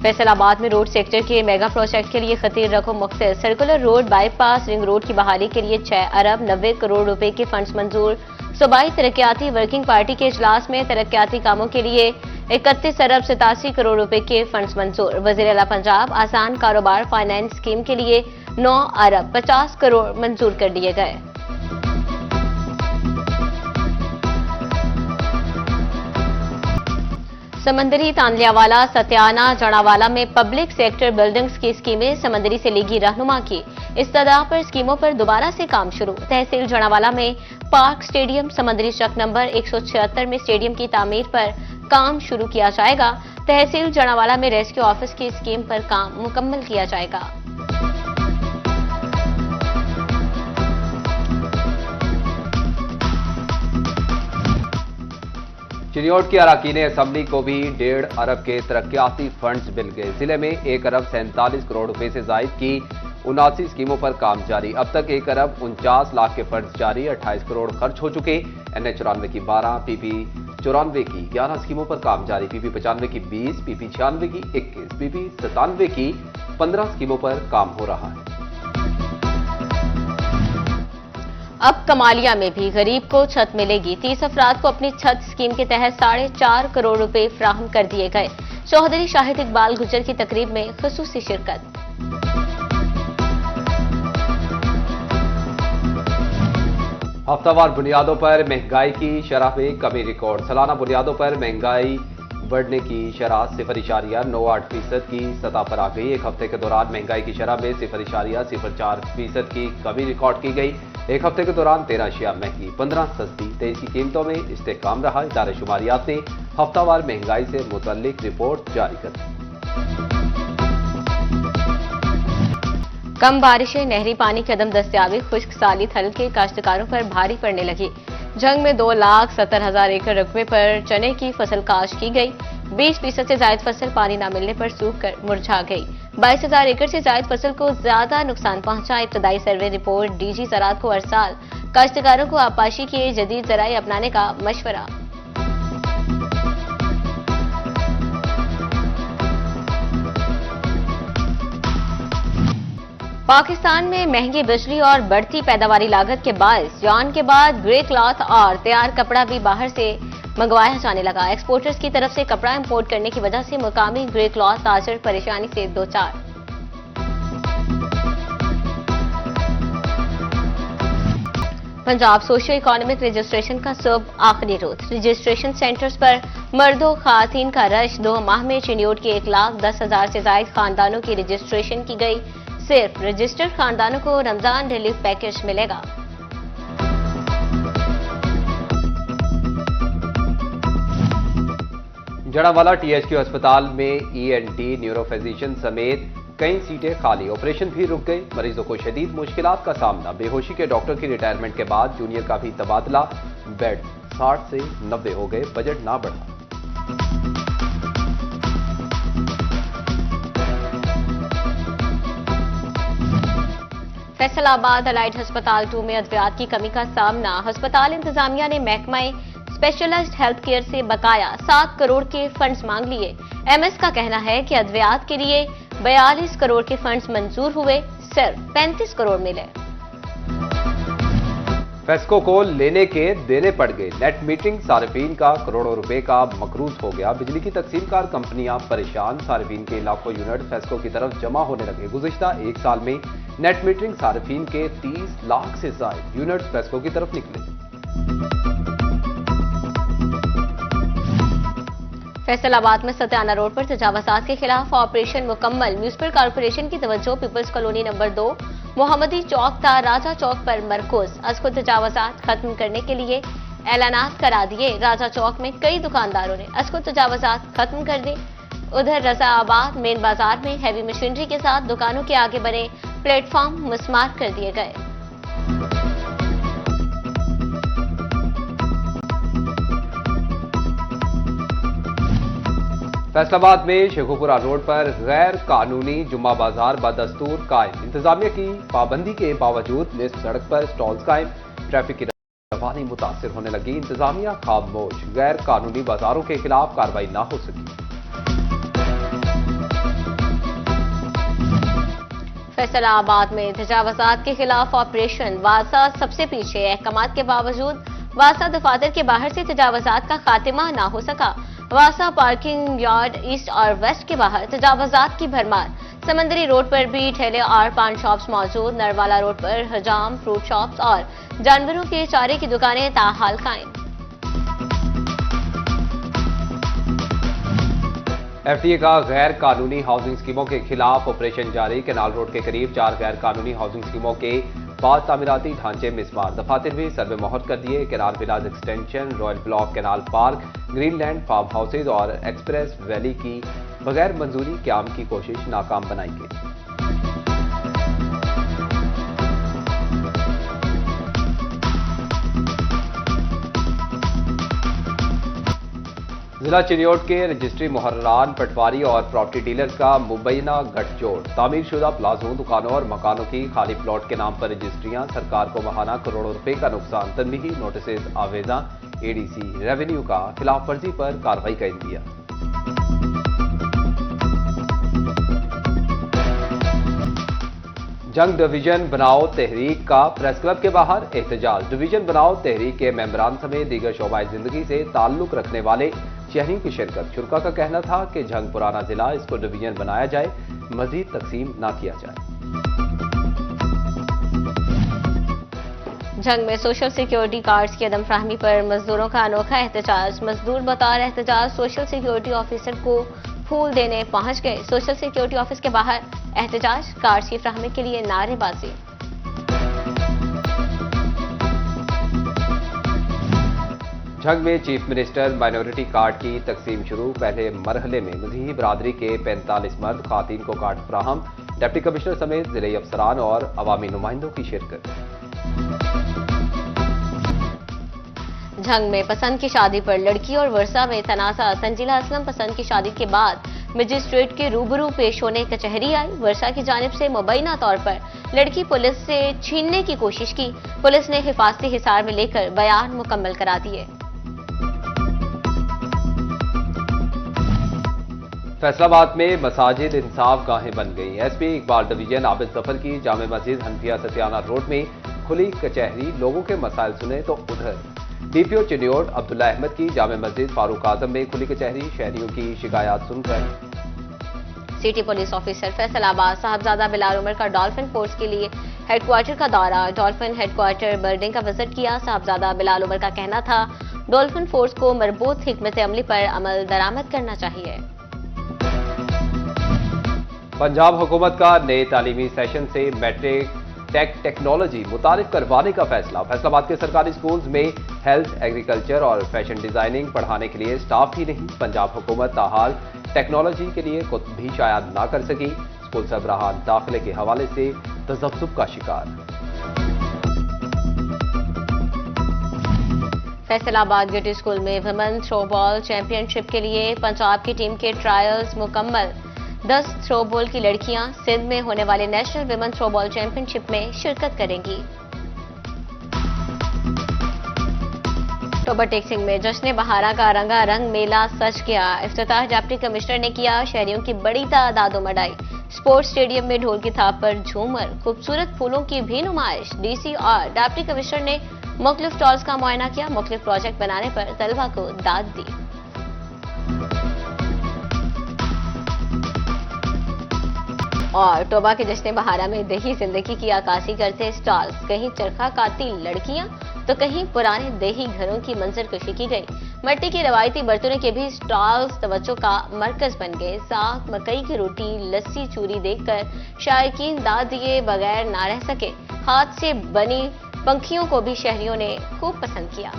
फैसलाबाद में road sector के mega project के लिए खतीर रकम मुख्तस। Circular road bypass ring road की बहाली के लिए 6 अरब 90 करोड़ रुपए के फंड्स मंजूर। सूबाई तरक्याती वर्किंग पार्टी के इजलास में तरक्याती कामों के लिए 31 अरब 87 करोड़ रुपए के फंड्स मंजूर। वजीर आला पंजाब आसान कारोबार फाइनेंस स्कीम के लिए 9 अरब 50 करोड़ मंजूर कर दिए गए। समंदरी तांदलियावाला सत्याना जड़ावाला में पब्लिक सेक्टर बिल्डिंग्स की स्कीमें समंदरी से लेगी रहनुमा की। इस्तदा पर स्कीमों पर दोबारा से काम शुरू। तहसील जड़ावाला में पार्क स्टेडियम समंदरी ट्रक नंबर 176 में स्टेडियम की तामीर पर काम शुरू किया जाएगा। तहसील जड़ावाला में रेस्क्यू ऑफिस की स्कीम पर काम मुकम्मल किया जाएगा। चिन्योट की अराकीन असम्बली को भी 1.5 अरब के तरक्याती फंड्स मिल गए। जिले में 1 अरब 47 करोड़ रुपए से जायद की 79 स्कीमों पर काम जारी। अब तक 1 अरब 49 लाख के फंड्स जारी। 28 करोड़ खर्च हो चुके। NH 94 की 12, PP 94 की 11 स्कीमों पर काम जारी। PP 95 की 20, PP 96 की 21, PP 97 की 15 स्कीमों पर काम हो रहा है। अब कमालिया में भी गरीब को छत मिलेगी। 30 अफराद को अपनी छत स्कीम के तहत 4.5 करोड़ रुपए फ्राहम कर दिए गए। चौधरी शाहिद इकबाल गुजर की तकरीब में खुसूसी शिरकत। हफ्तावार बुनियादों पर महंगाई की शरह में कमी रिकॉर्ड। सालाना बुनियादों पर महंगाई बढ़ने की शरह 0.98% की सतह पर आ गई। एक हफ्ते के दौरान महंगाई की शरह में 0.04% की कमी रिकॉर्ड की गई। एक हफ्ते के दौरान 13 अशिया महंगी, 15 सस्ती, 23 की कीमतों में इस्तेहकाम रहा। इदारे शुमारियात ने हफ्तावार महंगाई से मुतल्लिक रिपोर्ट जारी कर दी। कम बारिशें, नहरी पानी की अदम दस्तियाबी, खुश्क साली थल के काश्तकारों पर भारी पड़ने लगी। जंग में 2,70,000 एकड़ रकबे पर चने की फसल काश्त की गई। 20% से जायद फसल पानी न मिलने पर सूख कर मुरझा गई। 22,000 एकड़ से जायद फसल को ज्यादा नुकसान पहुंचा। इब्तदाई सर्वे रिपोर्ट। DG ज़राअत को हर साल काश्तकारों को आपाशी के जदीद ज़राए अपनाने का मशवरा। पाकिस्तान में महंगी बिजली और बढ़ती पैदावारी लागत के बायस यार्न के बाद ग्रे क्लॉथ और तैयार कपड़ा भी बाहर से मंगवाया जाने लगा। एक्सपोर्टर्स की तरफ से कपड़ा इंपोर्ट करने की वजह से मुकामी ग्रे क्लॉथ ताजर परेशानी से दो चार। पंजाब सोशियो इकोनॉमिक रजिस्ट्रेशन का सुबह आखिरी रोज। रजिस्ट्रेशन सेंटर्स पर मर्दों खातीन का रश। 2 माह में चिन्योट के 1,10,000 से जायद खानदानों की रजिस्ट्रेशन की गई। सिर्फ रजिस्टर्ड खानदानों को रमजान रिलीफ पैकेज मिलेगा। जड़ावाला THQ अस्पताल में ENT, न्यूरोफिजिशियन समेत कई सीटें खाली। ऑपरेशन भी रुक गए। मरीजों को शदीद मुश्किलात का सामना। बेहोशी के डॉक्टर की रिटायरमेंट के बाद जूनियर का भी तबादला। बेड 60 से 90 हो गए। बजट ना बढ़ा। फैसलाबाद अलाइड अस्पताल 2 में अद्वियात की कमी का सामना। अस्पताल इंतजामिया ने महकमा स्पेशलाइज्ड हेल्थ केयर से बकाया 7 करोड़ के फंड्स मांग लिए। MS का कहना है कि अद्वियात के लिए 42 करोड़ के फंड्स मंजूर हुए, सिर्फ 35 करोड़ मिले। फेस्को को लेने के देने पड़ गए। नेट मीटरिंग सार्फिन का करोड़ों रुपए का मकरूज हो गया। बिजली की तकसीमकार कंपनियां परेशान। सार्फिन के लाखों यूनिट फेस्को की तरफ जमा होने लगे। गुज़िश्ता एक साल में नेट मीटरिंग सार्फिन के 30 लाख से ज्यादा यूनिट फेस्को की तरफ निकले। फैसलाबाद में सत्याना रोड पर तजावजात के खिलाफ ऑपरेशन मुकम्मल। म्यूनिसिपल कॉर्पोरेशन की तवज्जो पीपल्स कॉलोनी नंबर 2 मोहम्मदी चौक था राजा चौक पर मरकूज। अज़ खुद तजावजात खत्म करने के लिए ऐलानात करा दिए। राजा चौक में कई दुकानदारों ने अज़ खुद तजावजात खत्म कर दी। उधर रज़ाआबाद मेन बाजार में हैवी मशीनरी के साथ दुकानों के आगे बने प्लेटफॉर्म मुस्मार कर दिए गए। फैसलाबाद में शेखुपुरा रोड पर गैर कानूनी जुम्मा बाजार बदस्तूर कायम। इंतजामिया की पाबंदी के बावजूद निस सड़क पर स्टॉल्स कायम। ट्रैफिक की रवानी मुतासिर होने लगी। इंतजामिया खामोश। गैर कानूनी बाजारों के खिलाफ कार्रवाई ना हो सकी। फैसलाबाद में तजावजात के खिलाफ ऑपरेशन वासा सबसे पीछे। अहकामात के बावजूद वासा दफातर के बाहर से तजावजात का खात्मा ना हो सका। वासा पार्किंग यार्ड ईस्ट और वेस्ट के बाहर तजावजात की भरमार। समंदरी रोड पर भी ठेले और पान शॉप्स मौजूद। नरवाला रोड पर हजाम, फ्रूट शॉप्स और जानवरों के चारे की दुकानें ताहाल कायम। एफडीए का गैर कानूनी हाउसिंग स्कीमों के खिलाफ ऑपरेशन जारी। केनाल रोड के करीब 4 गैर कानूनी हाउसिंग स्कीमों के 5 तामीराती ढांचे मिसमार। दफातर भी सर्वे मोहर कर दिए। Canal village extension, royal block, canal park, Greenland farm houses और एक्सप्रेस वैली की बगैर मंजूरी क्याम की कोशिश नाकाम बनाई गई। जिला चिन्योट के रजिस्ट्री मुहर्रान, पटवारी और प्रॉपर्टी डीलर का मुबैना गठजोड़। तामीरशुदा प्लाजों, दुकानों और मकानों की खाली प्लॉट के नाम पर रजिस्ट्रियां। सरकार को माहाना करोड़ों रुपए का नुकसान। तनबीही नोटिस आवेजा। एडीसी रेवेन्यू का खिलाफ वर्जी पर कार्रवाई का इंदिया। जंग डिवीजन बनाओ तहरीक का प्रेस क्लब के बाहर एहतजाज। डिवीजन बनाओ तहरीक के मेंबरान समेत दीगर शोबाए जिंदगी से ताल्लुक रखने वाले शहरियों की शिरकत। शुरका का कहना था कि जंग पुराना जिला, इसको डिवीजन बनाया जाए, मजीद तकसीम ना किया जाए। जंग में सोशल सिक्योरिटी कार्ड्स की अदम फ्राहमी पर मजदूरों का अनोखा एहतजाज। मजदूर बतौर एहतजाज सोशल सिक्योरिटी ऑफिसर को फूल देने पहुंच गए। सोशल सिक्योरिटी ऑफिस के बाहर एहतजाज, कार्ड्स की फ्राहमी के लिए नारेबाजी। जंग में चीफ मिनिस्टर माइनॉरिटी कार्ड की तकसीम शुरू। पहले मरहले में मजीही बरादरी के 45 मर्द खातीन को कार्ड फ्राहम। डिप्टी कमिश्नर समेत जिले अफसरान और अवामी नुमाइंदों की शिरकत। जंग में पसंद की शादी पर लड़की और वर्षा में तनाजा। तंजीला असलम पसंद की शादी के बाद मजिस्ट्रेट के रूबरू पेश होने कचहरी आई। वर्षा की जानिब से मुबैना तौर पर लड़की पुलिस से छीनने की कोशिश की। पुलिस ने हिफाजती हिसार में लेकर बयान मुकम्मल करा दिए। फैसलाबाद में मसाजिद इंसाफ गाहें बन गई। एसपी इकबाल डिवीजन आबिद जफर की जामे मस्जिद हनफिया सतियाना रोड में खुली कचहरी। लोगों के मसाइल सुने तो उधर। डीपीओ चिन्योट अब्दुल्ला अहमद की जामे मस्जिद फारूक आजम में खुली कचहरी। शहरियों की शिकायत सुनकर city police officer Faisalabad Sahibzada Bilal Umar का डॉल्फिन फोर्स के लिए हेडक्वार्टर का दौरा। डॉल्फिन हेडक्वार्टर बिल्डिंग का विजिट किया। साहबजादा बिलाल उमर का कहना था डॉल्फिन फोर्स को मरबूत हिकमत अमली पर अमल दरामद करना चाहिए। पंजाब हुकूमत का नए तालीमी सेशन से मैट्रिक टेक्नोलॉजी मुतारिफ करवाने का फैसला। फैसलाबाद के सरकारी स्कूल्स में हेल्थ, एग्रीकल्चर और फैशन डिजाइनिंग पढ़ाने के लिए स्टाफ ही नहीं। पंजाब हुकूमत ताहाल टेक्नोलॉजी के लिए खुद भी शायद ना कर सकी। स्कूल सरबराहान दाखिले के हवाले से तजब्जुब का शिकार। फैसलाबाद गिटी स्कूल में वुमेन थ्रोबॉल चैंपियनशिप के लिए पंजाब की टीम के ट्रायल्स मुकम्मल। 10 थ्रोबॉल की लड़कियां सिंध में होने वाले नेशनल वुमेन थ्रोबॉल चैंपियनशिप में शिरकत करेंगी। टोबर टेक्सिंग में जश्न बहारा का रंगारंग मेला सज गया। इफ्तिताह डिप्टी कमिश्नर ने किया। शहरियों की बड़ी तादाद उमड़ आई। स्पोर्ट्स स्टेडियम में ढोल की थाप पर झूमर, खूबसूरत फूलों की भी नुमाइश। डीसी और डिप्टी कमिश्नर ने मुख्तलिफ स्टॉल्स का मुआयना किया। मुख्तलिफ प्रोजेक्ट बनाने पर तलबा को दाद दी। और टोबा के जश्न बहारा में देही जिंदगी की आकाशी करते स्टॉल्स। कहीं चरखा काती लड़कियां तो कहीं पुराने देही घरों की मंजरकशी की गई। मट्टी की रवायती बर्तनों के भी स्टॉल्स तवज्जो का मरकज बन गए। साग, मकई की रोटी, लस्सी चूरी देखकर शायकीन दाद दिए बगैर ना रह सके। हाथ से बनी पंखियों को भी शहरियों ने खूब पसंद किया।